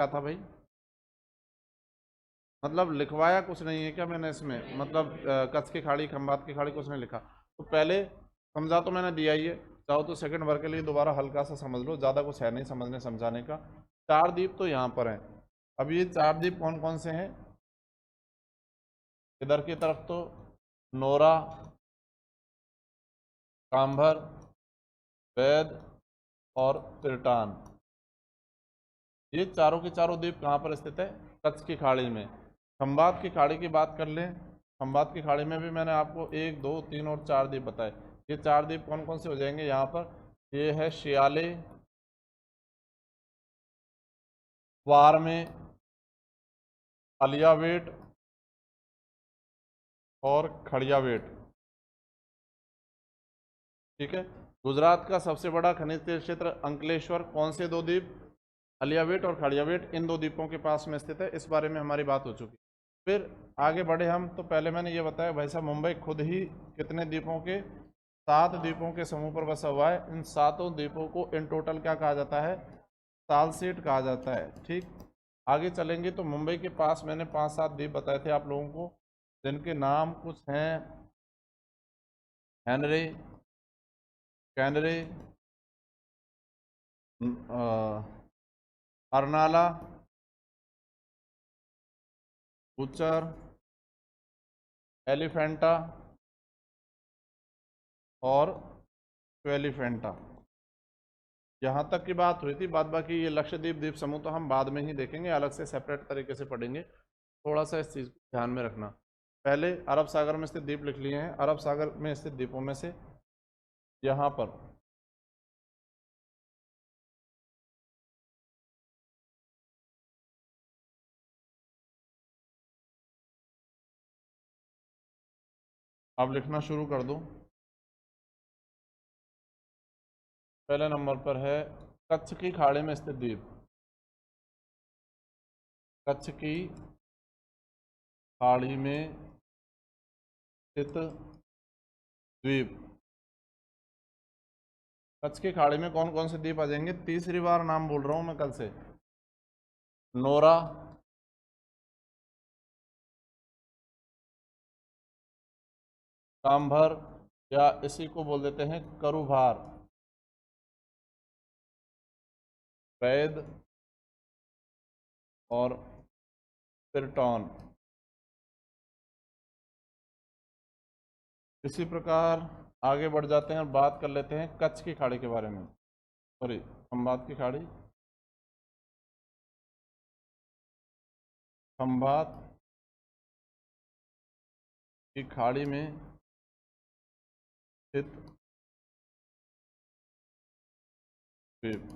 क्या था भाई? मतलब लिखवाया कुछ नहीं है क्या मैंने इसमें? मतलब कच्छ की खाड़ी, खंबात की खाड़ी कुछ नहीं लिखा? तो पहले समझा तो मैंने दिया ही है, चाहो तो सेकंड बार के लिए दोबारा हल्का सा समझ लो, ज़्यादा कुछ है नहीं समझने समझाने का। चार द्वीप तो यहाँ पर हैं। अब ये चार द्वीप कौन कौन से हैं? इधर की तरफ तो नोरा, काम्भर, वैद और तिरटान, ये चारों के चारों द्वीप कहाँ पर स्थित है? कच्छ की खाड़ी में। खंबात की खाड़ी की बात कर लें, खंबात की खाड़ी में भी मैंने आपको एक दो तीन और चार द्वीप बताए। ये चार द्वीप कौन कौन से हो जाएंगे यहाँ पर? ये है शियाले, वार में, अलियावेट और खड़ियावेट। ठीक है। गुजरात का सबसे बड़ा खनिज तेल क्षेत्र अंकलेश्वर, कौन से दो द्वीप? अलियावेट और खड़ियावेट, इन दो द्वीपों के पास में स्थित है। इस बारे में हमारी बात हो चुकी। फिर आगे बढ़े हम, तो पहले मैंने ये बताया भाई साहब, मुंबई खुद ही कितने द्वीपों के? सात द्वीपों के समूह पर बसा हुआ है। इन सातों द्वीपों को इन टोटल क्या कहा जाता है? सालसेट कहा जाता है। ठीक। आगे चलेंगे तो मुंबई के पास मैंने पांच सात द्वीप बताए थे आप लोगों को, जिनके नाम कुछ हैं: Henry, canary, Arnala, butcher, Elephanta और ट्वेलिफेंटा। यहाँ तक की बात हुई थी। बाद बाकी ये लक्षद्वीप द्वीप समूह तो हम बाद में ही देखेंगे, अलग से सेपरेट तरीके से पढ़ेंगे। थोड़ा सा इस चीज़ को ध्यान में रखना। पहले अरब सागर में स्थित द्वीप लिख लिए हैं। अरब सागर में स्थित द्वीपों में से यहाँ पर अब लिखना शुरू कर दो। पहले नंबर पर है कच्छ की खाड़ी में स्थित द्वीप। कच्छ की खाड़ी में स्थित द्वीप। कच्छ की खाड़ी में कौन कौन से द्वीप आ जाएंगे? तीसरी बार नाम बोल रहा हूं मैं कल से। नोरा, काम्भर, या इसी को बोल देते हैं करूभार, वैद और पिरटॉन। इसी प्रकार आगे बढ़ जाते हैं और बात कर लेते हैं कच्छ की खाड़ी के बारे में। सॉरी, खंबात की खाड़ी। खंबात की खाड़ी में स्थित द्वीप।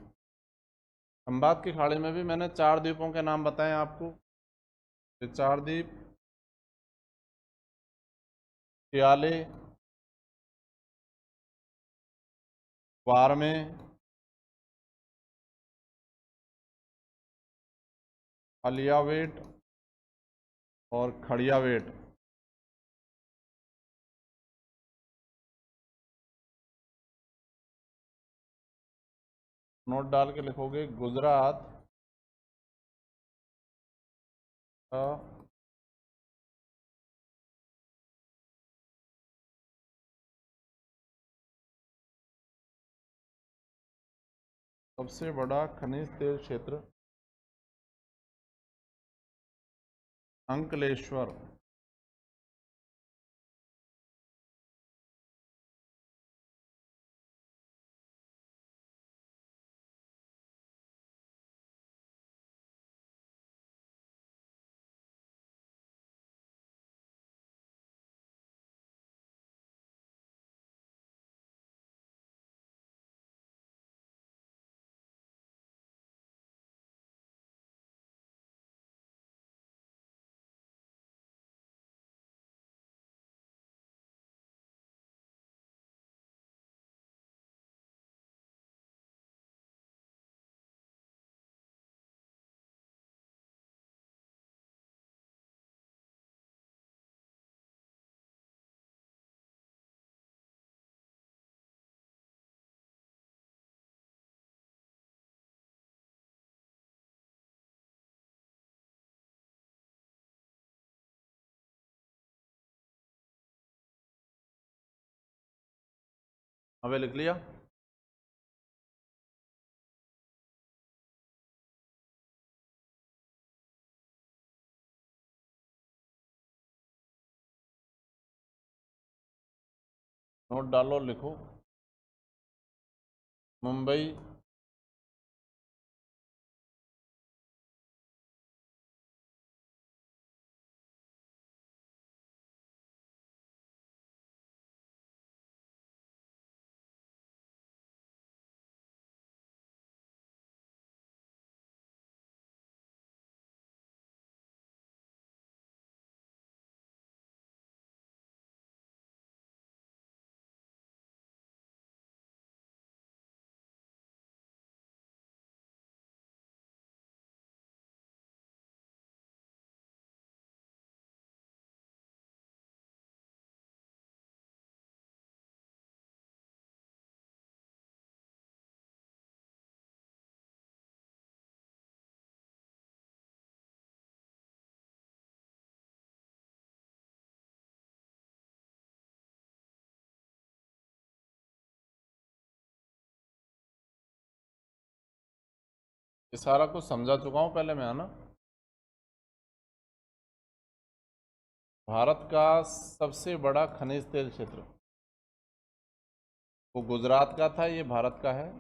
खंबात की खाड़ी में भी मैंने चार द्वीपों के नाम बताए आपको। ये चार द्वीप: सियाले, वार में, अलियावेट और खड़ियावेट। नोट डाल के लिखोगे गुजरात का सबसे बड़ा खनिज तेल क्षेत्र अंकलेश्वर। अबे लिख लिया। नोट डालो, लिखो। मुंबई, ये सारा कुछ समझा चुका हूँ पहले मैं, है ना। भारत का सबसे बड़ा खनिज तेल क्षेत्र वो गुजरात का था, ये भारत का है।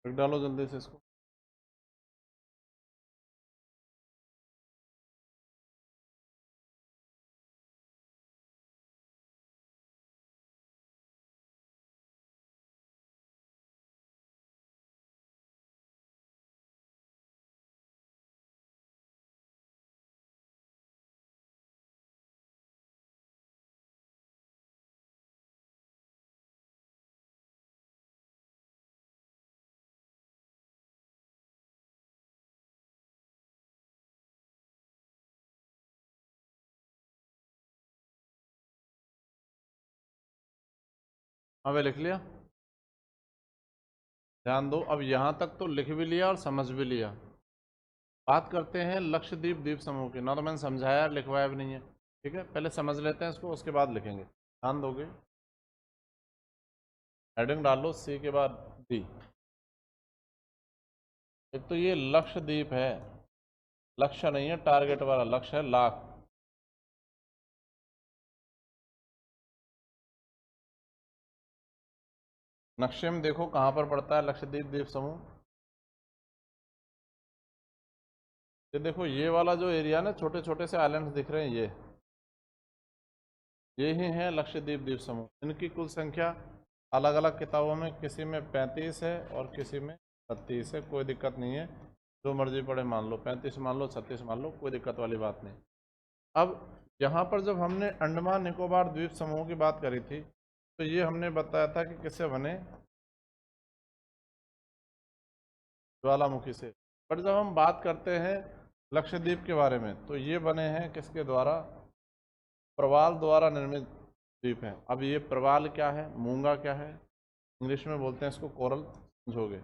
लिख डालो जल्दी से इसको। अबे लिख लिया। ध्यान दो, अब यहाँ तक तो लिख भी लिया और समझ भी लिया। बात करते हैं लक्षद्वीप द्वीप समूह की। ना तो मैंने समझाया, लिखवाया भी नहीं है। ठीक है, पहले समझ लेते हैं इसको, उसके बाद लिखेंगे। ध्यान दोगे। हेडिंग डालो सी के बाद डी। एक तो ये लक्षद्वीप है, लक्ष्य नहीं है, टारगेट वाला लक्ष्य है लाख। नक्शे में देखो कहाँ पर पड़ता है लक्षद्वीप द्वीप समूह। ये देखो, ये वाला जो एरिया ना, छोटे छोटे से आइलैंड्स दिख रहे हैं, ये ही है लक्षद्वीप द्वीप समूह। इनकी कुल संख्या अलग अलग किताबों में किसी में 35 है और किसी में 36 है। कोई दिक्कत नहीं है, जो मर्जी पढ़े मान लो, 35 मान लो, 36 मान लो, कोई दिक्कत वाली बात नहीं। अब यहाँ पर जब हमने अंडमान निकोबार द्वीप समूह की बात करी थी, तो ये हमने बताया था कि किससे बने, ज्वालामुखी से। पर जब हम बात करते हैं लक्षद्वीप के बारे में, तो ये बने हैं किसके द्वारा, प्रवाल द्वारा निर्मित द्वीप हैं। अब ये प्रवाल क्या है, मूंगा क्या है, इंग्लिश में बोलते हैं इसको कोरल, समझोगे।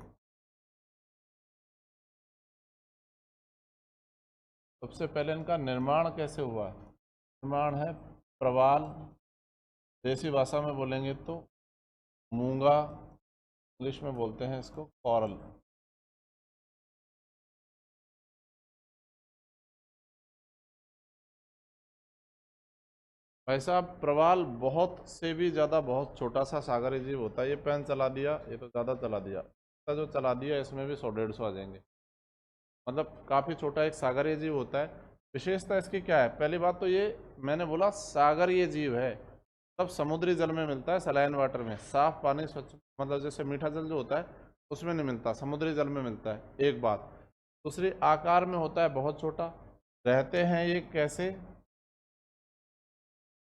सबसे पहले इनका निर्माण कैसे हुआ? निर्माण है प्रवाल, देसी भाषा में बोलेंगे तो मूंगा, इंग्लिश में बोलते हैं इसको कॉरल। भाई साहब प्रवाल बहुत से भी ज़्यादा बहुत छोटा सा सागरीय जीव होता है। ये पेन चला दिया, ये तो ज़्यादा चला दिया, इसका जो चला दिया इसमें भी 100-150 आ जाएंगे। मतलब काफ़ी छोटा एक सागरीय जीव होता है। विशेषता इसकी क्या है? पहली बात तो ये मैंने बोला सागरीय जीव है, तब समुद्री जल में मिलता है, सलाइन वाटर में, साफ पानी स्वच्छ मतलब जैसे मीठा जल जो होता है उसमें नहीं मिलता, समुद्री जल में मिलता है, एक बात। दूसरी आकार में होता है बहुत छोटा। रहते हैं ये कैसे?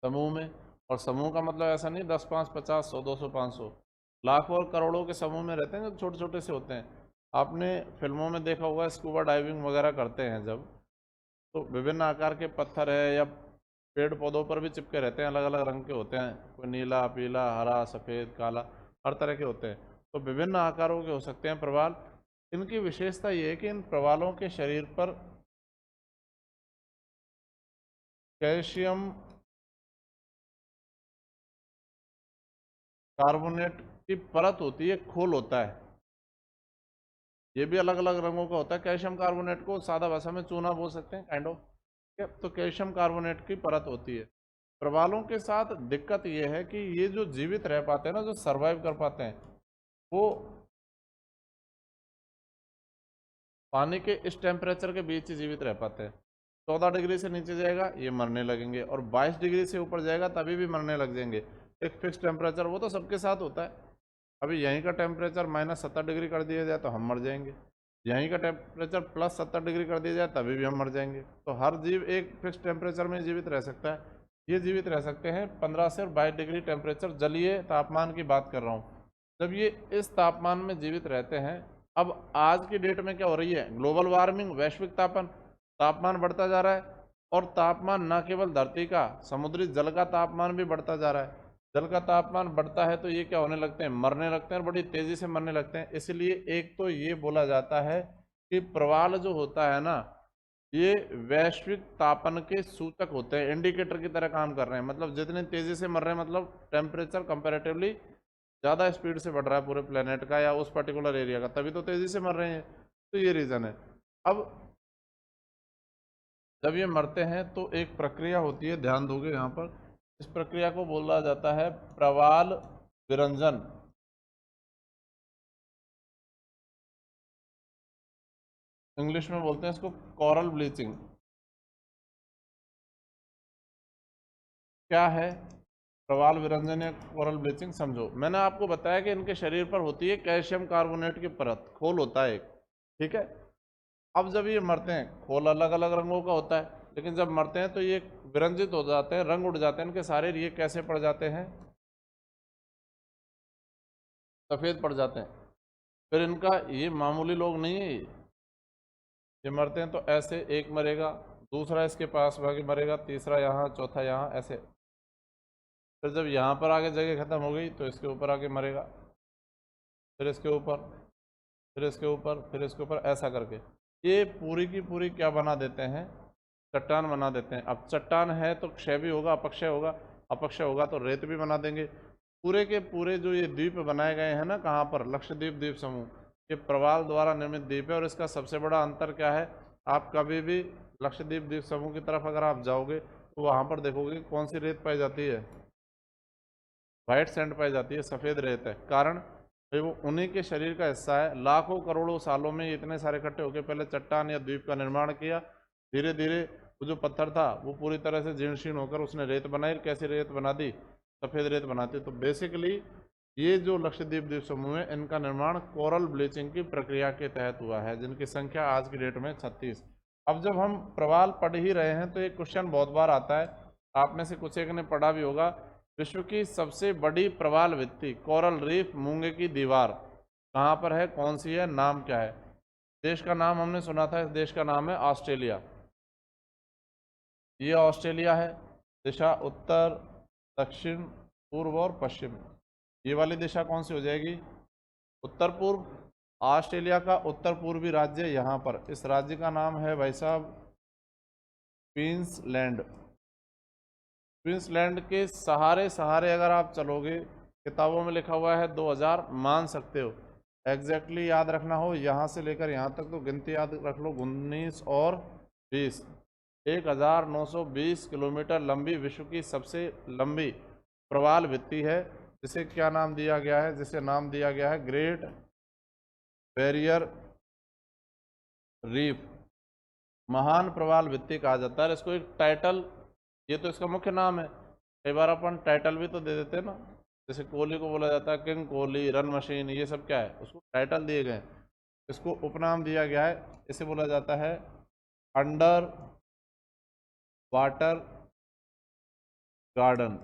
समूह में। और समूह का मतलब ऐसा नहीं 10, 5, 50, 100, 200, 500, लाखों और करोड़ों के समूह में रहते हैं जो छोटे छोटे से होते हैं। आपने फिल्मों में देखा होगा स्कूबा डाइविंग वगैरह करते हैं जब, तो विभिन्न आकार के पत्थर है या पेड़ पौधों पर भी चिपके रहते हैं, अलग अलग रंग के होते हैं, कोई नीला, पीला, हरा, सफ़ेद, काला, हर तरह के होते हैं। तो विभिन्न आकारों के हो सकते हैं प्रवाल। इनकी विशेषता ये है कि इन प्रवालों के शरीर पर कैल्शियम कार्बोनेट की परत होती है, खोल होता है। ये भी अलग अलग रंगों का होता है। कैल्शियम कार्बोनेट को सादा भाषा में चूना बोल सकते हैं, काइंड ऑफ। तो कैल्शियम कार्बोनेट की परत होती है। प्रवालों के साथ दिक्कत ये है कि ये जो जीवित रह पाते हैं ना, जो सरवाइव कर पाते हैं, वो पानी के इस टेम्परेचर के बीच ही जीवित रह पाते हैं। 14 डिग्री से नीचे जाएगा ये मरने लगेंगे, और 22 डिग्री से ऊपर जाएगा तभी भी मरने लग जाएंगे। एक फिक्स टेम्परेचर वो तो सबके साथ होता है। अभी यहीं का टेम्परेचर -70 डिग्री कर दिया जाए तो हम मर जाएंगे, यहीं का टेम्परेचर +70 डिग्री कर दिया जाए तभी भी हम मर जाएंगे। तो हर जीव एक फिक्स टेम्परेचर में जीवित रह सकता है। ये जीवित रह सकते हैं 15 से 22 डिग्री टेम्परेचर, जलीय तापमान की बात कर रहा हूँ। जब ये इस तापमान में जीवित रहते हैं, अब आज की डेट में क्या हो रही है? ग्लोबल वार्मिंग, वैश्विक तापमान बढ़ता जा रहा है। और तापमान न केवल धरती का, समुद्री जल का तापमान भी बढ़ता जा रहा है। जल का तापमान बढ़ता है तो ये क्या होने लगते हैं? मरने लगते हैं, और बड़ी तेजी से मरने लगते हैं। इसलिए एक तो ये बोला जाता है कि प्रवाल जो होता है ना, ये वैश्विक तापन के सूचक होते हैं, इंडिकेटर की तरह काम कर रहे हैं। मतलब जितनी तेजी से मर रहे हैं, मतलब टेम्परेचर कंपैरेटिवली ज़्यादा स्पीड से बढ़ रहा है पूरे प्लेनेट का या उस पर्टिकुलर एरिया का, तभी तो तेजी से मर रहे हैं। तो ये रीज़न है। अब जब ये मरते हैं तो एक प्रक्रिया होती है, ध्यान दोगे यहाँ पर, इस प्रक्रिया को बोला जाता है प्रवाल विरंजन। इंग्लिश में बोलते हैं इसको कोरल ब्लीचिंग। क्या है प्रवाल विरंजन या कोरल ब्लीचिंग? समझो, मैंने आपको बताया कि इनके शरीर पर होती है कैल्शियम कार्बोनेट की परत, खोल होता है एक, ठीक है। अब जब ये मरते हैं, खोल अलग अलग रंगों का होता है, लेकिन जब मरते हैं तो ये विरंजित हो जाते हैं, रंग उड़ जाते हैं इनके सारे। ये कैसे पड़ जाते हैं? सफ़ेद पड़ जाते हैं। फिर इनका ये मामूली लोग नहीं है, ये मरते हैं तो ऐसे, एक मरेगा, दूसरा इसके पास भागे मरेगा, तीसरा यहाँ, चौथा यहाँ, ऐसे। फिर जब यहाँ पर आगे जगह खत्म हो गई तो इसके ऊपर आके मरेगा, फिर इसके ऊपर, फिर इसके ऊपर, फिर इसके ऊपर, ऐसा करके ये पूरी की पूरी क्या बना देते हैं? चट्टान बना देते हैं। अब चट्टान है तो क्षय भी होगा, अपक्षय होगा, अपक्षय होगा तो रेत भी बना देंगे। पूरे के पूरे जो ये द्वीप बनाए गए हैं ना, कहाँ पर? लक्षद्वीप द्वीप समूह, ये प्रवाल द्वारा निर्मित द्वीप है। और इसका सबसे बड़ा अंतर क्या है? आप कभी भी लक्षद्वीप द्वीप समूह की तरफ अगर आप जाओगे तो वहाँ पर देखोगे कौन सी रेत पाई जाती है? वाइट सैंड पाई जाती है, सफ़ेद रेत है। कारण भाई वो उन्हीं के शरीर का हिस्सा है। लाखों करोड़ों सालों में इतने सारे इकट्ठे होकर पहले चट्टान या द्वीप का निर्माण किया, धीरे धीरे वो जो पत्थर था वो पूरी तरह से जीर्ण शीर्ण होकर उसने रेत बनाई। कैसी रेत बना दी? सफ़ेद रेत बनाती। तो बेसिकली ये जो लक्षद्वीप द्वीप समूह है, इनका निर्माण कोरल ब्लीचिंग की प्रक्रिया के तहत हुआ है, जिनकी संख्या आज की डेट में 36। अब जब हम प्रवाल पढ़ ही रहे हैं तो एक क्वेश्चन बहुत बार आता है, आप में से कुछ एक ने पढ़ा भी होगा, विश्व की सबसे बड़ी प्रवाल भित्ति, कोरल रीफ, मूंगे की दीवार कहाँ पर है, कौन सी है, नाम क्या है? देश का नाम हमने सुना था, इस देश का नाम है ऑस्ट्रेलिया। ये ऑस्ट्रेलिया है। दिशा उत्तर, दक्षिण, पूर्व और पश्चिम। ये वाली दिशा कौन सी हो जाएगी? उत्तर पूर्व। ऑस्ट्रेलिया का उत्तर पूर्वी राज्य यहाँ पर, इस राज्य का नाम है भाई साहब क्वींसलैंड। क्वींसलैंड के सहारे सहारे अगर आप चलोगे, किताबों में लिखा हुआ है 2000, मान सकते हो एग्जैक्टली याद रखना हो यहाँ से लेकर यहाँ तक तो गिनती याद रख लो, 19 और 20, 1920 किलोमीटर लंबी विश्व की सबसे लंबी प्रवाल भित्ति है, जिसे क्या नाम दिया गया है, जिसे नाम दिया गया है ग्रेट बैरियर रीफ, महान प्रवाल भित्ति कहा जाता है। इसको एक टाइटल, ये तो इसका मुख्य नाम है, कई बार अपन टाइटल भी तो दे देते हैं ना, जैसे कोहली को बोला जाता है किंग कोहली, रन मशीन, ये सब क्या है, उसको टाइटल दिए गए। इसको उपनाम दिया गया है, इसे बोला जाता है under water garden.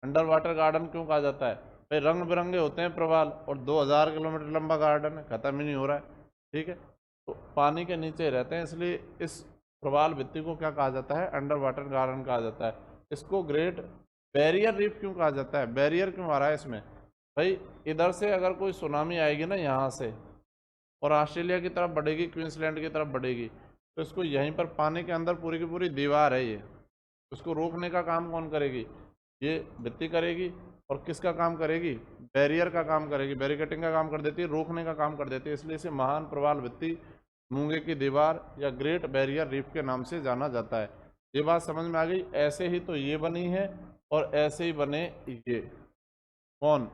Under water garden क्यों कहा जाता है भाई, रंग बिरंगे होते हैं प्रवाल, और 2000 किलोमीटर लंबा गार्डन है, खत्म ही नहीं हो रहा है, ठीक है, तो पानी के नीचे रहते हैं, इसलिए इस प्रवाल भित्ति को क्या कहा जाता है, अंडर वाटर गार्डन कहा जाता है। इसको ग्रेट बैरियर रीफ क्यों कहा जाता है, बैरियर क्यों आ रहा है इसमें भाई, इधर से अगर कोई सुनामी आएगी ना यहाँ से, और ऑस्ट्रेलिया की तरफ बढ़ेगी, क्वींसलैंड की तरफ बढ़ेगी, तो इसको यहीं पर पानी के अंदर पूरी की पूरी दीवार है ये, उसको रोकने का काम कौन करेगी, ये भित्ति करेगी, और किसका काम करेगी, बैरियर का काम करेगी, बैरिकेटिंग का काम कर देती है, रोकने का काम कर देती है, इसलिए इसे महान प्रवाल भित्ति, मूंगे की दीवार या ग्रेट बैरियर रीफ के नाम से जाना जाता है। ये बात समझ में आ गई, ऐसे ही तो ये बनी है और ऐसे ही बने ये, कौन,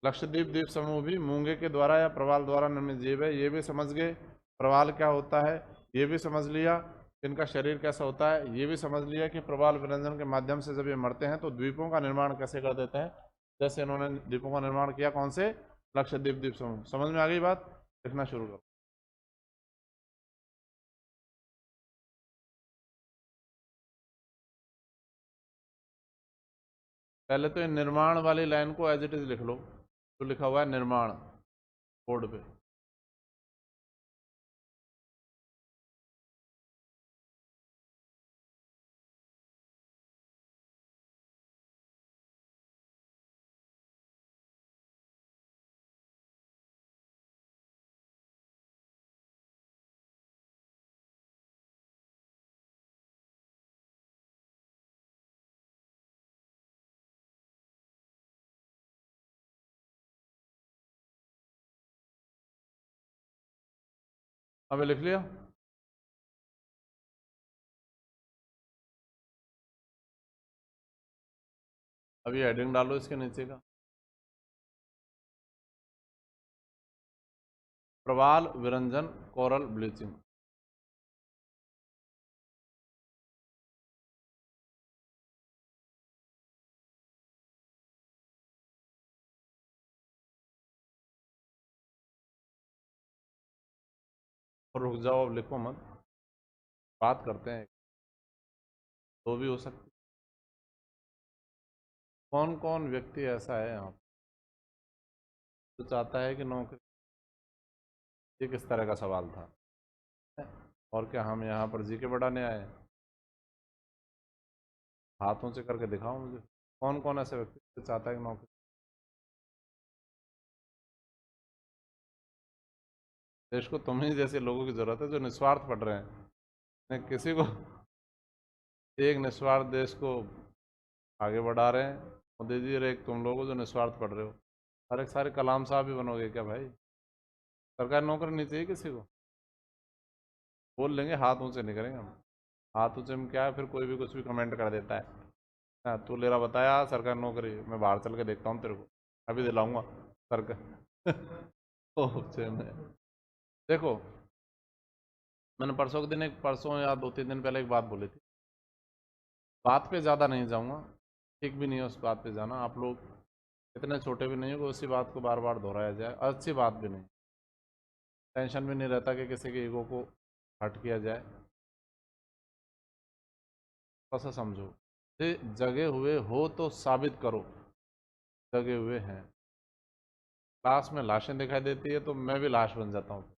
लक्षद्वीप द्वीप समूह भी मूंगे के द्वारा या प्रवाल द्वारा निर्मित जीव है, ये भी समझ गए, प्रवाल क्या होता है ये भी समझ लिया, इनका शरीर कैसा होता है ये भी समझ लिया, कि प्रवाल विरंजन के माध्यम से जब ये मरते हैं तो द्वीपों का निर्माण कैसे कर देते हैं, जैसे इन्होंने द्वीपों का निर्माण किया, कौन से, लक्षद्वीप द्वीप समूह। समझ में आ गई बात, लिखना शुरू करो। पहले तो ये निर्माण वाली लाइन को एज इट इज लिख लो, तो लिखा हुआ है निर्माण बोर्ड पे। अबे लिख लिया, अभी हेडिंग डालो इसके नीचे का, प्रवाल विरंजन कोरल ब्लीचिंग। और रुक जाओ, अब लिखो मत, बात करते हैं, तो भी हो सकती, कौन कौन व्यक्ति ऐसा है यहाँ जो चाहता है कि नौकरी, ये किस तरह का सवाल था, और क्या हम यहाँ पर जी के बढ़ाने आए हैं, हाथों से करके दिखाओ मुझे, कौन कौन ऐसा व्यक्ति जो चाहता है कि नौकरी, देश को तुम्ही जैसे लोगों की जरूरत है जो निस्वार्थ पढ़ रहे हैं, नहीं किसी को, एक निस्वार्थ देश को आगे बढ़ा रहे हैं मोदी जी, और एक तुम लोगों जो निस्वार्थ पढ़ रहे हो, और एक सारे कलाम साहब भी बनोगे क्या भाई, सरकारी नौकरी नहीं चाहिए किसी को, बोल लेंगे, हाथ ऊंचे नहीं करेंगे हम, हाथ ऊंचे में क्या है, फिर कोई भी कुछ भी कमेंट कर देता है, हाँ तू ले रहा बताया सरकारी नौकरी, मैं बाहर चल के देखता हूँ तेरे को, अभी दिलाऊंगा सरकार ऊंचे में। देखो, मैंने परसों के दिन, एक परसों या 2-3 दिन पहले एक बात बोली थी, बात पे ज़्यादा नहीं जाऊँगा, ठीक भी नहीं है उस बात पे जाना, आप लोग इतने छोटे भी नहीं हो कि उसी बात को बार बार दोहराया जाए, अच्छी बात भी नहीं, टेंशन भी नहीं रहता कि किसी के ईगो को हट किया जाए, ऐसा समझो, ये जगे हुए हो तो साबित करो जगे हुए हैं, लाश में लाशें दिखाई देती है तो मैं भी लाश बन जाता हूँ,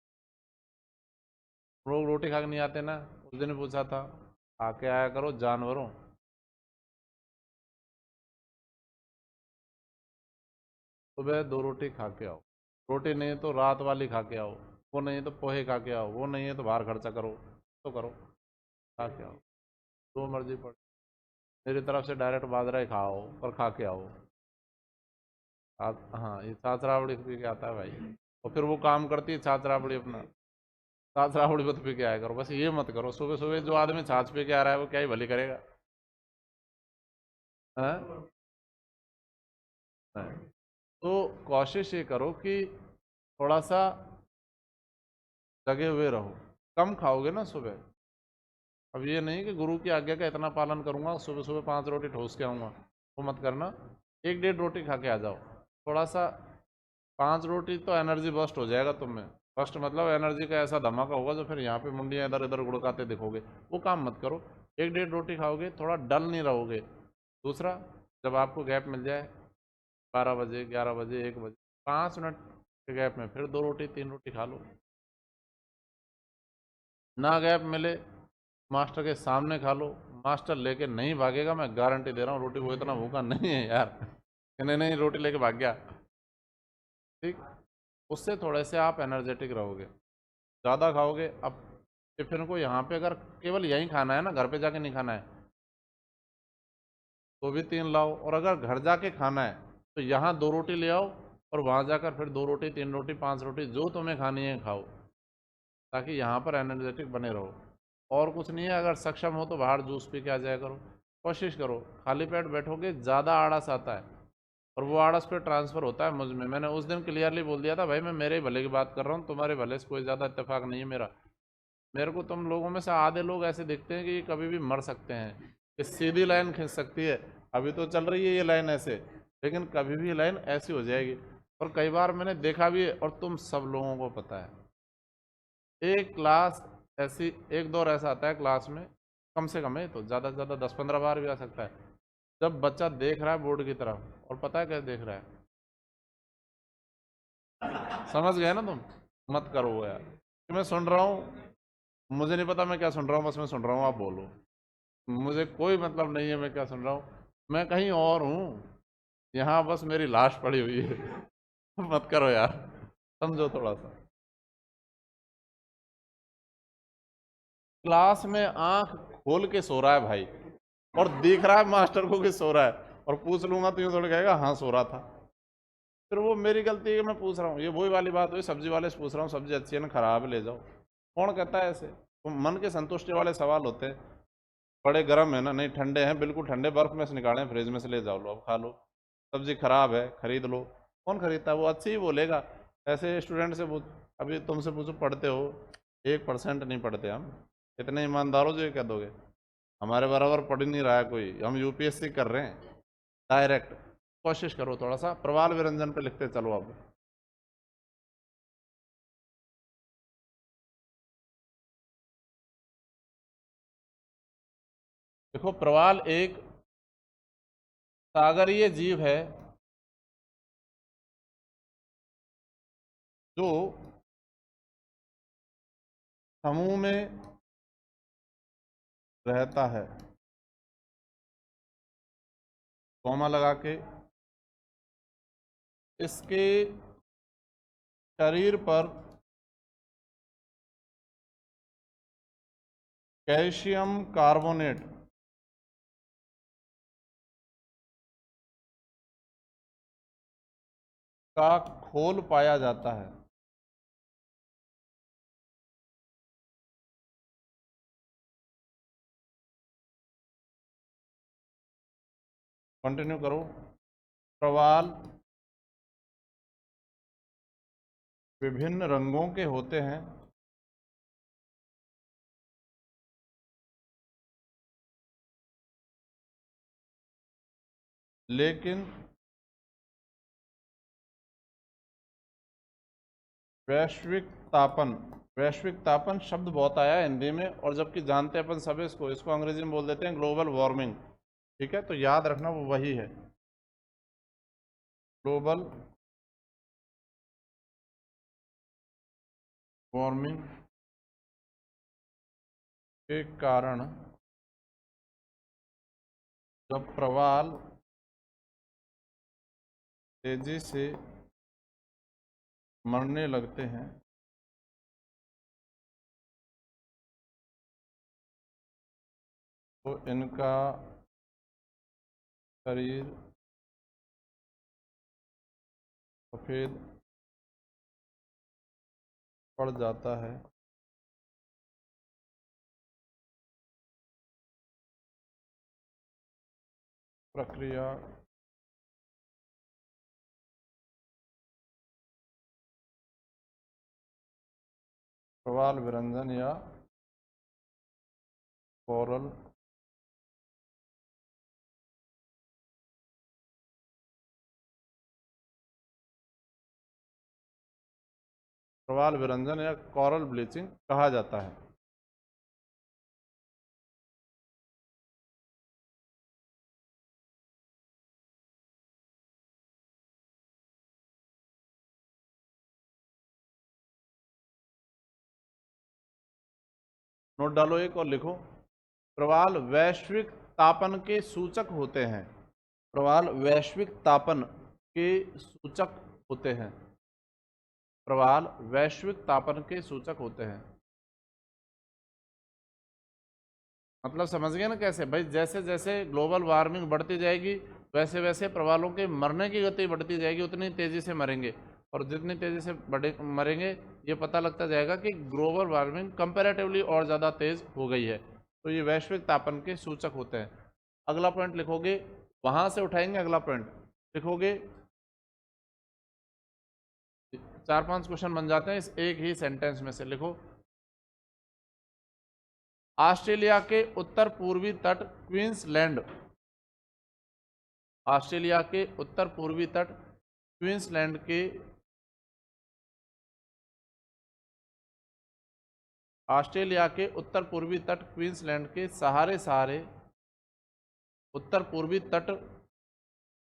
लोग रोटी खा के नहीं आते ना, उस दिन पूछा था, आके आया करो जानवरों, सुबह 2 रोटी खा के आओ, रोटी नहीं है तो रात वाली खा के आओ, वो नहीं है तो पोहे खा के आओ, वो नहीं है तो बाहर खर्चा करो, तो करो, खा के आओ, जो मर्जी पड़, मेरी तरफ से डायरेक्ट बाजरा ही खाओ पर खा के आओ। हाँ, ये छाछ राबड़ी पी के आता है भाई, और फिर वो काम करती है छाछ राबड़ी अपना। छाछ राबड़ी मत पी के आया करो, बस ये मत करो सुबह सुबह जो आदमी छाछ पी के आ रहा है वो क्या ही भली करेगा। हाँ? हाँ। तो कोशिश ये करो कि थोड़ा सा जगे हुए रहो, कम खाओगे ना सुबह। अब ये नहीं कि गुरु की आज्ञा का इतना पालन करूंगा, सुबह सुबह 5 रोटी ठोस के आऊंगा, वो मत करना। 1-1.5 रोटी खा के आ जाओ, थोड़ा सा। 5 रोटी तो एनर्जी बस्ट हो जाएगा तुम में। बस्ट मतलब एनर्जी का ऐसा धमाका होगा जो फिर यहाँ पे मुंडियाँ इधर इधर गुड़काते दिखोगे, वो काम मत करो। 1-1.5 रोटी खाओगे, थोड़ा डल नहीं रहोगे। दूसरा, जब आपको गैप मिल जाए 12 बजे, 11 बजे, 1 बजे, 5 मिनट के गैप में फिर 2 रोटी 3 रोटी खा लो। ना गैप मिले, मास्टर के सामने खा लो, मास्टर लेके नहीं भागेगा, मैं गारंटी दे रहा हूँ। रोटी वो इतना भूखा नहीं है यार कि नहीं नहीं रोटी लेके भाग गया। ठीक, उससे थोड़े से आप एनर्जेटिक रहोगे। ज़्यादा खाओगे, अब टिफिन को यहाँ पे अगर केवल यहीं खाना है ना, घर पे जाके नहीं खाना है, तो भी 3 लाओ। और अगर घर जाके खाना है तो यहाँ 2 रोटी ले आओ, और वहाँ जाकर फिर 2 रोटी 3 रोटी 5 रोटी जो तुम्हें खानी है खाओ, ताकि यहाँ पर एनर्जेटिक बने रहो। और कुछ नहीं है, अगर सक्षम हो तो बाहर जूस पी के आ जाया करो। कोशिश करो, खाली पेट बैठोगे ज़्यादा आलस आता है, और वो आलस पे ट्रांसफ़र होता है मुझ में। मैंने उस दिन क्लियरली बोल दिया था भाई, मैं मेरे ही भले की बात कर रहा हूँ, तुम्हारे भले से कोई ज़्यादा इत्तेफाक नहीं है मेरा। मेरे को तुम लोगों में से आधे लोग ऐसे दिखते हैं कि ये कभी भी मर सकते हैं, ये सीधी लाइन खींच सकती है। अभी तो चल रही है ये लाइन ऐसे, लेकिन कभी भी लाइन ऐसी हो जाएगी। और कई बार मैंने देखा भी है, और तुम सब लोगों को पता है। एक क्लास ऐसी, एक दौर ऐसा आता है क्लास में, कम से कम है तो ज़्यादा से ज़्यादा 10-15 बार भी आ सकता है, जब बच्चा देख रहा है बोर्ड की तरफ, और पता है कैसे देख रहा है, समझ गए ना तुम। मत करो वो यार, कि मैं सुन रहा हूँ, मुझे नहीं पता मैं क्या सुन रहा हूँ, बस मैं सुन रहा हूँ, आप बोलो, मुझे कोई मतलब नहीं है मैं क्या सुन रहा हूँ, मैं कहीं और हूँ, यहाँ बस मेरी लाश पड़ी हुई है मत करो यार, समझो थोड़ा सा। क्लास में आंख खोल के सो रहा है भाई, और दिख रहा है मास्टर को कि सो रहा है, और पूछ लूंगा तो यूं थोड़ा कहेगा हाँ सो रहा था, फिर वो मेरी गलती है कि मैं पूछ रहा हूँ। ये वही वाली बात हुई, सब्जी वाले से पूछ रहा हूँ सब्जी अच्छी है ना, खराब है ले जाओ। कौन कहता है ऐसे, तो मन के संतुष्टि वाले सवाल होते हैं। बड़े गर्म है ना, नहीं ठंडे हैं, बिल्कुल ठंडे, बर्फ में से निकाले फ्रिज में से ले जाओ, लो अब खा लो। सब्जी खराब है, खरीद लो। कौन खरीदता है, वो अच्छी ही बोलेगा। ऐसे स्टूडेंट से पूछ, अभी तुमसे पूछो पढ़ते हो, 1% नहीं पढ़ते हम, इतने ईमानदार हो जो ये कह दोगे हमारे बराबर पढ़ नहीं रहा है कोई, हम यूपीएससी कर रहे हैं डायरेक्ट। कोशिश करो थोड़ा सा प्रवाल व्यंजन पे लिखते चलो अब। देखो, प्रवाल एक सागरीय जीव है जो समूह में रहता है। कॉमा लगा के, इसके शरीर पर कैल्शियम कार्बोनेट का खोल पाया जाता है। कंटिन्यू करो। प्रवाल विभिन्न रंगों के होते हैं, लेकिन वैश्विक तापन, वैश्विक तापन शब्द बहुत आया है हिंदी में, और जबकि जानते हैं अपन सब इसको, इसको अंग्रेजी में बोल देते हैं ग्लोबल वार्मिंग। ठीक है, तो याद रखना वो वही है, ग्लोबल वार्मिंग के कारण जब प्रवाल तेजी से मरने लगते हैं, तो इनका शरीर सफ़ेद पड़ जाता है। प्रक्रिया प्रवाल विरंजन या कोरल प्रवाल विरंजन या कोरल ब्लीचिंग कहा जाता है। नोट डालो एक और लिखो, प्रवाल वैश्विक तापन के सूचक होते हैं। प्रवाल वैश्विक तापन के सूचक होते हैं। प्रवाल वैश्विक तापन के सूचक होते हैं। मतलब समझ गए ना कैसे भाई, जैसे जैसे ग्लोबल वार्मिंग बढ़ती जाएगी वैसे वैसे प्रवालों के मरने की गति बढ़ती जाएगी, उतनी तेजी से मरेंगे, और जितनी तेजी से बढ़े मरेंगे ये पता लगता जाएगा कि ग्लोबल वार्मिंग कंपैरेटिवली और ज़्यादा तेज हो गई है। तो ये वैश्विक तापन के सूचक होते हैं। अगला पॉइंट लिखोगे, वहां से उठाएंगे अगला पॉइंट लिखोगे, 4-5 क्वेश्चन बन जाते हैं इस एक ही सेंटेंस में से। लिखो, ऑस्ट्रेलिया के उत्तर पूर्वी तट क्वींसलैंड, ऑस्ट्रेलिया के उत्तर पूर्वी तट क्वींसलैंड के ऑस्ट्रेलिया के उत्तर पूर्वी तट क्वींसलैंड के सहारे सहारे उत्तर पूर्वी तट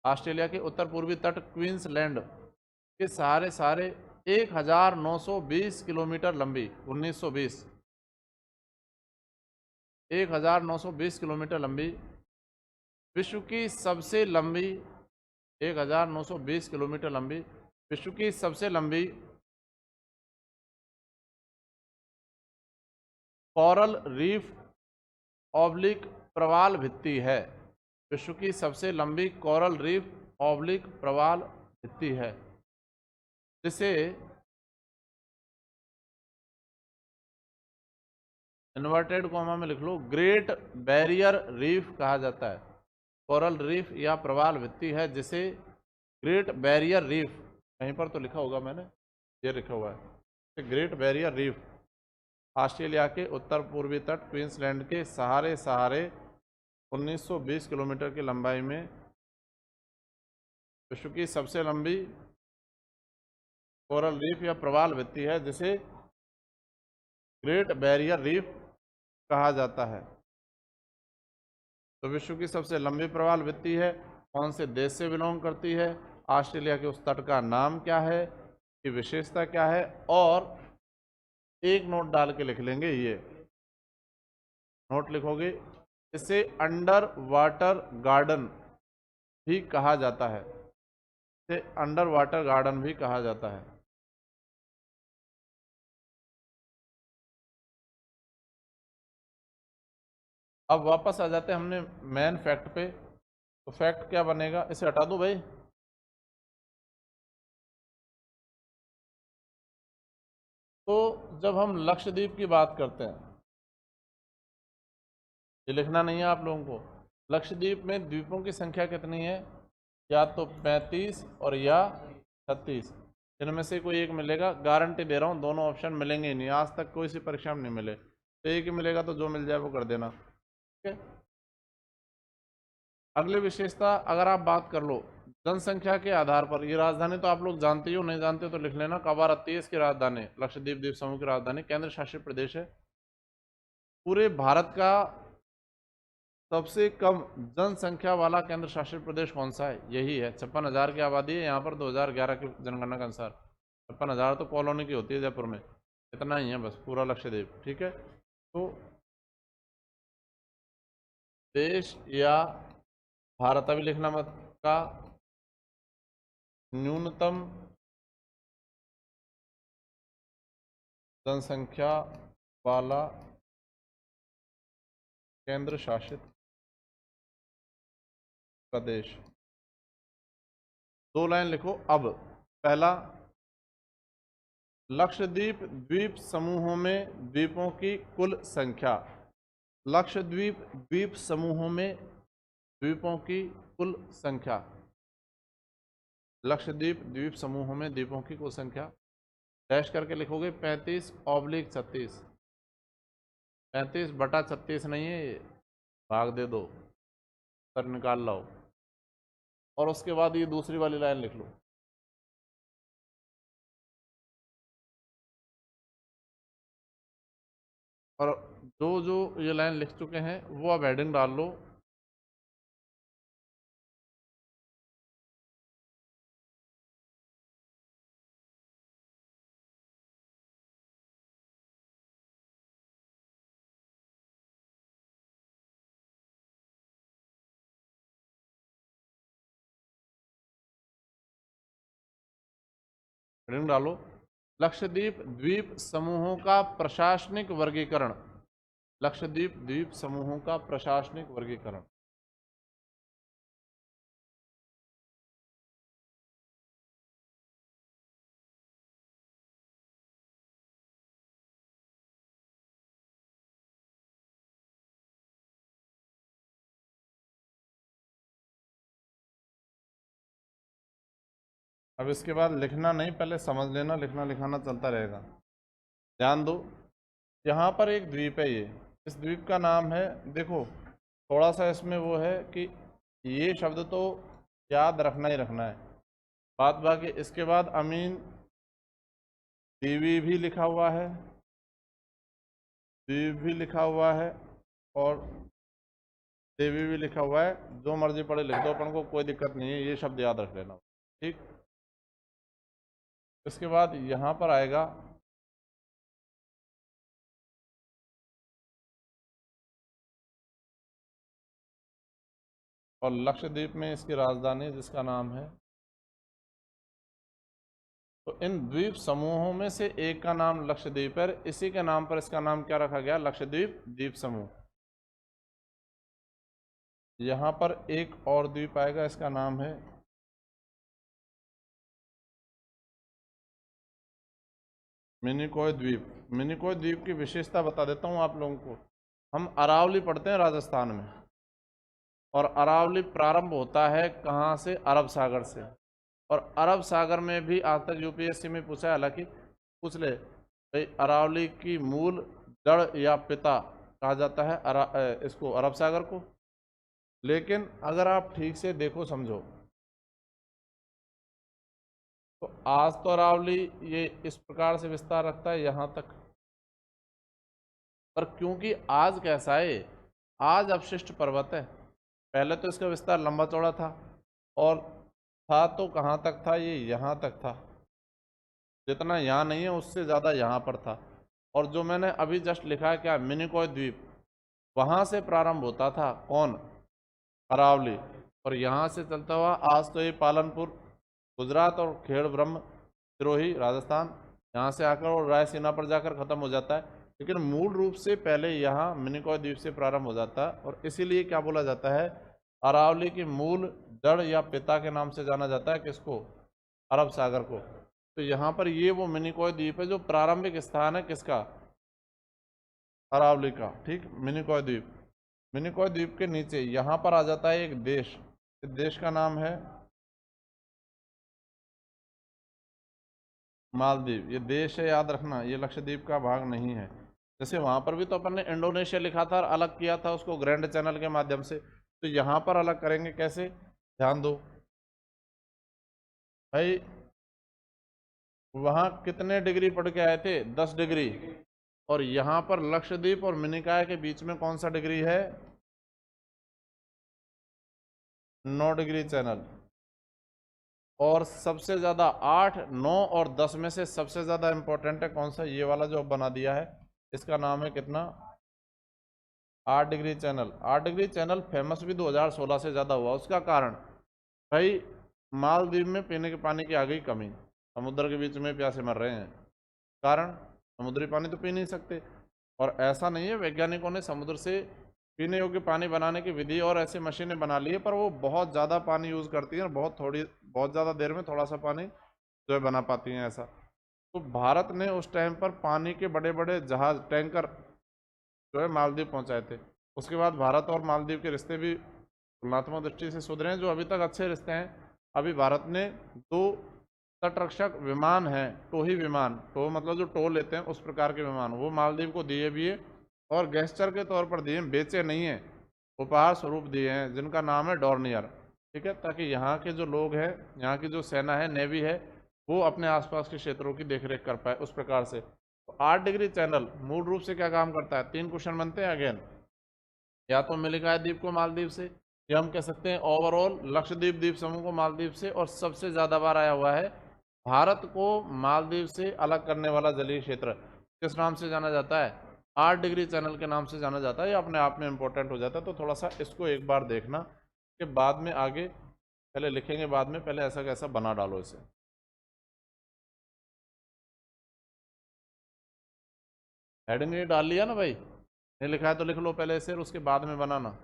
ऑस्ट्रेलिया के उत्तर पूर्वी तट क्वींसलैंड के सहारे सहारे 1920 किलोमीटर लंबी 1920 किलोमीटर लंबी विश्व की सबसे लंबी 1920 किलोमीटर लंबी विश्व की सबसे लंबी कोरल रीफ ऑब्लिक प्रवाल भित्ति है। विश्व की सबसे लंबी कोरल रीफ ऑब्लिक प्रवाल भित्ति है, जिसे इन्वर्टेड कॉमा में लिख लो, ग्रेट बैरियर रीफ कहा जाता है। कोरल रीफ या प्रवाल भित्ति है जिसे ग्रेट बैरियर रीफ, कहीं पर तो लिखा होगा मैंने, ये लिखा हुआ है ग्रेट बैरियर रीफ, ऑस्ट्रेलिया के उत्तर पूर्वी तट क्वींसलैंड के सहारे सहारे 1920 किलोमीटर की लंबाई में विश्व की सबसे लंबी कोरल रीफ या प्रवाल भित्ति है जिसे ग्रेट बैरियर रीफ कहा जाता है। तो विश्व की सबसे लंबी प्रवाल भित्ति है, कौन से देश से बिलोंग करती है, ऑस्ट्रेलिया के उस तट का नाम क्या है, की विशेषता क्या है, और एक नोट डाल के लिख लेंगे, ये नोट लिखोगे, इसे अंडर वाटर गार्डन भी कहा जाता है। इसे अंडर वाटर गार्डन भी कहा जाता है। अब वापस आ जाते हैं हमने मेन फैक्ट पे। तो फैक्ट क्या बनेगा, इसे हटा दो भाई। तो जब हम लक्षद्वीप की बात करते हैं, ये लिखना नहीं है आप लोगों को, लक्षद्वीप में द्वीपों की संख्या कितनी है, या तो 35 और या 36, इनमें से कोई एक मिलेगा। गारंटी दे रहा हूँ दोनों ऑप्शन मिलेंगे ही नहीं, आज तक कोई सी परीक्षा में नहीं मिले, तो एक ही मिलेगा, तो जो मिल जाए वो कर देना, ठीक है। अगली विशेषता अगर आप बात कर लो जनसंख्या के आधार पर, ये राजधानी तो आप लोग जानते हो, नहीं जानते तो लिख लेना, कवारत्ती इसकी राजधानी, लक्षद्वीप द्वीप समूह की राजधानी, केंद्र शासित प्रदेश है। पूरे भारत का सबसे कम जनसंख्या वाला केंद्र शासित प्रदेश कौन सा है, यही है। 56,000 की आबादी है यहाँ पर 2011 की जनगणना के अनुसार। 56,000 तो कॉलोनी की होती है जयपुर में, इतना ही है बस पूरा लक्षद्वीप, ठीक है। तो देश या भारत अभी लिखना मत का न्यूनतम जनसंख्या वाला केंद्र शासित प्रदेश। 2 लाइन लिखो अब। पहला, लक्षद्वीप द्वीप समूहों में द्वीपों की कुल संख्या। लक्षद्वीप द्वीप समूहों में द्वीपों की कुल संख्या। लक्षद्वीप द्वीप समूहों में द्वीपों की कुल संख्या डैश करके लिखोगे 35/36। 35/36 नहीं है ये, भाग दे दो, सर निकाल लो। और उसके बाद ये दूसरी वाली लाइन लिख लो। और जो जो ये लाइन लिख चुके हैं वो अब हेडिंग डाल लो। हेडिंग डालो, लक्षद्वीप द्वीप समूहों का प्रशासनिक वर्गीकरण। लक्षद्वीप द्वीप समूहों का प्रशासनिक वर्गीकरण। अब इसके बाद लिखना नहीं, पहले समझ लेना, लिखना लिखाना चलता रहेगा। ध्यान दो, यहाँ पर एक द्वीप है, ये इस द्वीप का नाम है, देखो थोड़ा सा इसमें वो है कि ये शब्द तो याद रखना ही रखना है। बात बाकी इसके बाद अमीन दीवी भी लिखा हुआ है, द्वीप भी लिखा हुआ है और देवी भी लिखा हुआ है। जो मर्जी पढ़े लिख दो, अपन को कोई दिक्कत नहीं है, ये शब्द याद रख लेना, ठीक। इसके बाद यहाँ पर आएगा और लक्षद्वीप में इसकी राजधानी जिसका नाम है, तो इन द्वीप समूहों में से एक का नाम लक्षद्वीप है, इसी के नाम पर इसका नाम क्या रखा गया, लक्षद्वीप द्वीप समूह। यहाँ पर एक और द्वीप आएगा, इसका नाम है मिनिकॉय द्वीप। मिनिकॉय द्वीप की विशेषता बता देता हूँ आप लोगों को। हम अरावली पढ़ते हैं राजस्थान में, और अरावली प्रारंभ होता है कहाँ से, अरब सागर से। और अरब सागर में भी आज तक यूपीएससी में पूछा है, हालांकि पूछ ले भाई अरावली की मूल जड़ या पिता कहा जाता है इसको अरब सागर को। लेकिन अगर आप ठीक से देखो समझो तो आज तो अरावली ये इस प्रकार से विस्तार रखता है यहाँ तक, पर क्योंकि आज कैसा है, आज अपशिष्ट पर्वत है। पहले तो इसका विस्तार लंबा चौड़ा था, और था तो कहाँ तक था, ये यहाँ तक था। जितना यहाँ नहीं है उससे ज़्यादा यहाँ पर था। और जो मैंने अभी जस्ट लिखा है क्या, मिनिकॉय द्वीप, वहाँ से प्रारंभ होता था कौन, अरावली, और यहाँ से चलता हुआ आज तो ये पालनपुर गुजरात और खेड़ ब्रह्म सिरोही राजस्थान, यहाँ से आकर और रायसीना पर जाकर ख़त्म हो जाता है। लेकिन मूल रूप से पहले यहाँ मिनिकॉय द्वीप से प्रारंभ हो जाता है, और इसीलिए क्या बोला जाता है, अरावली की मूल जड़ या पिता के नाम से जाना जाता है किसको, अरब सागर को। तो यहाँ पर ये वो मिनिकॉय द्वीप है जो प्रारंभिक स्थान है किसका, अरावली का, ठीक। मिनिकॉय द्वीप, मिनिकॉय द्वीप के नीचे यहाँ पर आ जाता है एक देश, इस देश का नाम है मालदीव। ये देश है, याद रखना, ये लक्षद्वीप का भाग नहीं है। जैसे वहाँ पर भी तो अपन ने इंडोनेशिया लिखा था और अलग किया था उसको ग्रैंड चैनल के माध्यम से, तो यहाँ पर अलग करेंगे कैसे, ध्यान दो भाई। वहाँ कितने डिग्री पढ़ के आए थे, 10 डिग्री, और यहाँ पर लक्षद्वीप और मिनिकॉय के बीच में कौन सा डिग्री है, 9 डिग्री चैनल। और सबसे ज़्यादा 8, 9 और 10 में से सबसे ज़्यादा इंपॉर्टेंट है कौन सा, ये वाला जो बना दिया है, इसका नाम है कितना, 8 degree channel. 8 degree channel famous भी 2016 से ज़्यादा हुआ। उसका कारण भाई मालदीव में पीने के पानी की आ गई कमी, समुद्र के बीच में प्यासे मर रहे हैं। कारण समुद्री पानी तो पी नहीं सकते, और ऐसा नहीं है, वैज्ञानिकों ने समुद्र से पीने योग्य पानी बनाने की विधि और ऐसी मशीनें बना ली है, पर वो बहुत ज़्यादा पानी यूज़ करती हैं और बहुत ज़्यादा देर में थोड़ा सा पानी जो है बना पाती हैं ऐसा। तो भारत ने उस टाइम पर पानी के बड़े बड़े जहाज, टैंकर जो है मालदीव पहुंचाए थे। उसके बाद भारत और मालदीव के रिश्ते भी तुलनात्मक दृष्टि से सुधरे हैं, जो अभी तक अच्छे रिश्ते हैं। अभी भारत ने 2 तटरक्षक विमान हैं, टो ही विमान, टो मतलब जो टो लेते हैं उस प्रकार के विमान, वो मालदीव को दिए भी है और गेस्चर के तौर पर दिए, बेचे नहीं है, उपहार स्वरूप दिए हैं, जिनका नाम है डॉर्नियर। ठीक है, ताकि यहाँ के जो लोग हैं, यहाँ की जो सेना है, नेवी है, वो अपने आसपास के क्षेत्रों की देखरेख कर पाए उस प्रकार से। तो 8 डिग्री चैनल मूल रूप से क्या काम करता है? 3 क्वेश्चन बनते हैं अगेन, या तो मिलिकाय द्वीप को मालदीव से, या हम कह सकते हैं ओवरऑल लक्षद्वीप द्वीप समूह को मालदीव से, और सबसे ज़्यादा बार आया हुआ है भारत को मालदीव से अलग करने वाला जलीय क्षेत्र किस नाम से जाना जाता है? 8 डिग्री चैनल के नाम से जाना जाता है। ये अपने आप में इंपॉर्टेंट हो जाता है, तो थोड़ा सा इसको एक बार देखना कि बाद में आगे, पहले लिखेंगे बाद में, पहले ऐसा कैसा बना डालो इसे। हेडिंग नहीं डाल लिया ना भाई? नहीं लिखा है तो लिख लो पहले इसे, उसके बाद में बनाना।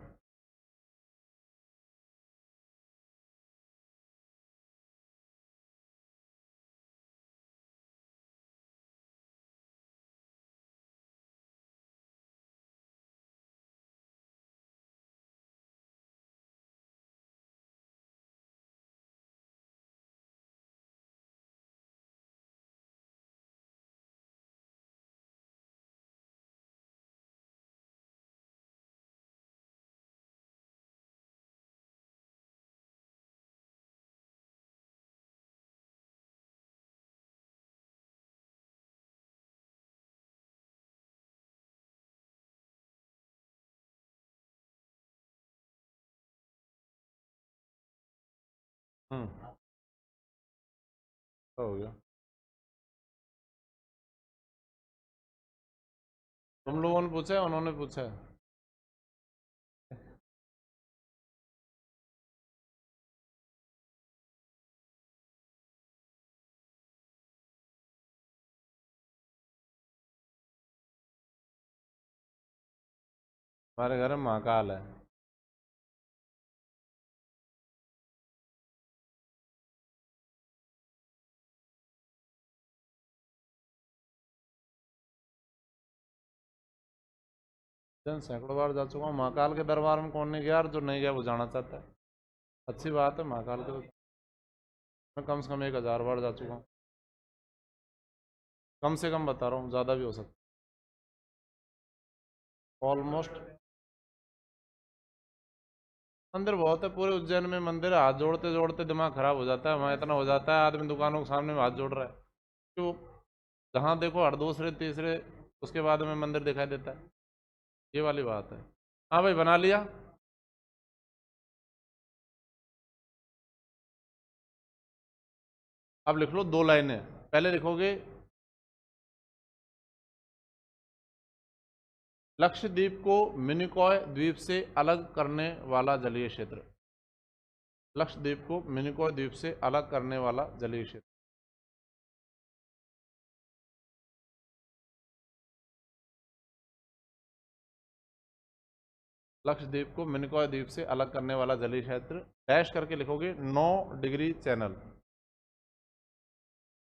हो गया। तुम लोगों ने पूछा है, उन्होंने पूछा है? हमारे घर में महाकाल है। सैकड़ों बार जा चुका हूँ महाकाल के दरबार में, कौन नहीं गया? और जो नहीं गया वो जाना चाहता है, अच्छी बात है। महाकाल के तो मैं कम से कम 1000 बार जा चुका हूँ, कम से कम बता रहा हूँ, ज़्यादा भी हो सकता है, ऑलमोस्ट। मंदिर बहुत है पूरे उज्जैन में, मंदिर है, हाथ जोड़ते जोड़ते दिमाग खराब हो जाता है, वहाँ इतना हो जाता है आदमी दुकानों के सामने में हाथ जोड़ रहा है, तो जहाँ देखो हर दूसरे तीसरे उसके बाद में मंदिर दिखाई देता है, ये वाली बात है। हाँ भाई, बना लिया? अब लिख लो 2 लाइनें। पहले लिखोगे लक्षद्वीप को मिनिकॉय द्वीप से अलग करने वाला जलीय क्षेत्र। लक्षद्वीप को मिनिकॉय द्वीप से अलग करने वाला जलीय क्षेत्र। लक्षद्वीप को मिनिकॉय द्वीप से अलग करने वाला जलीय क्षेत्र, डैश करके लिखोगे 9 डिग्री चैनल।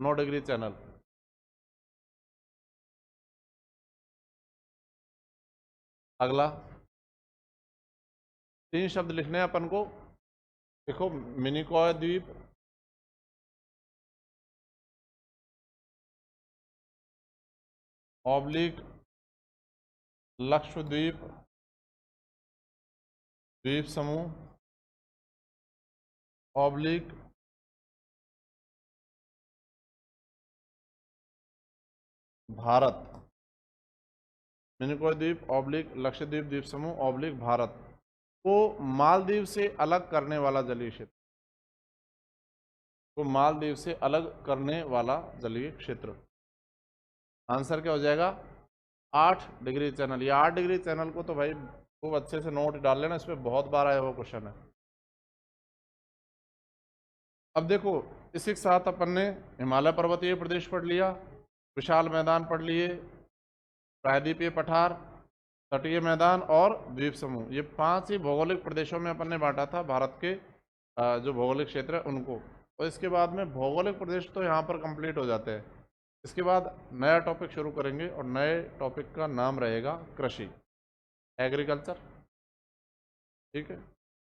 9 degree channel. अगला 3 शब्द लिखने हैं अपन को। देखो, मिनिकॉय द्वीप, ऑब्लिक लक्षद्वीप द्वीप समूह, ऑब्लिक भारत। मिनिकॉय द्वीप ऑब्लिक लक्षद्वीप द्वीप समूह ऑब्लिक भारत को मालदीव से अलग करने वाला जलीय क्षेत्र, को मालदीव से अलग करने वाला जलीय क्षेत्र। आंसर क्या हो जाएगा? 8 डिग्री चैनल। ये 8 डिग्री चैनल को तो भाई खूब अच्छे से नोट डाल लेना, इस पर बहुत बार आया हुआ क्वेश्चन है। अब देखो, इसी के साथ अपन ने हिमालय पर्वतीय प्रदेश पढ़ लिया, विशाल मैदान पढ़ लिए, प्रायद्वीपीय पठार, तटीय मैदान और द्वीप समूह, ये 5 ही भौगोलिक प्रदेशों में अपन ने बांटा था भारत के जो भौगोलिक क्षेत्र है उनको। और इसके बाद में भौगोलिक प्रदेश तो यहाँ पर कंप्लीट हो जाते हैं। इसके बाद नया टॉपिक शुरू करेंगे और नए टॉपिक का नाम रहेगा कृषि, एग्रीकल्चर। ठीक है।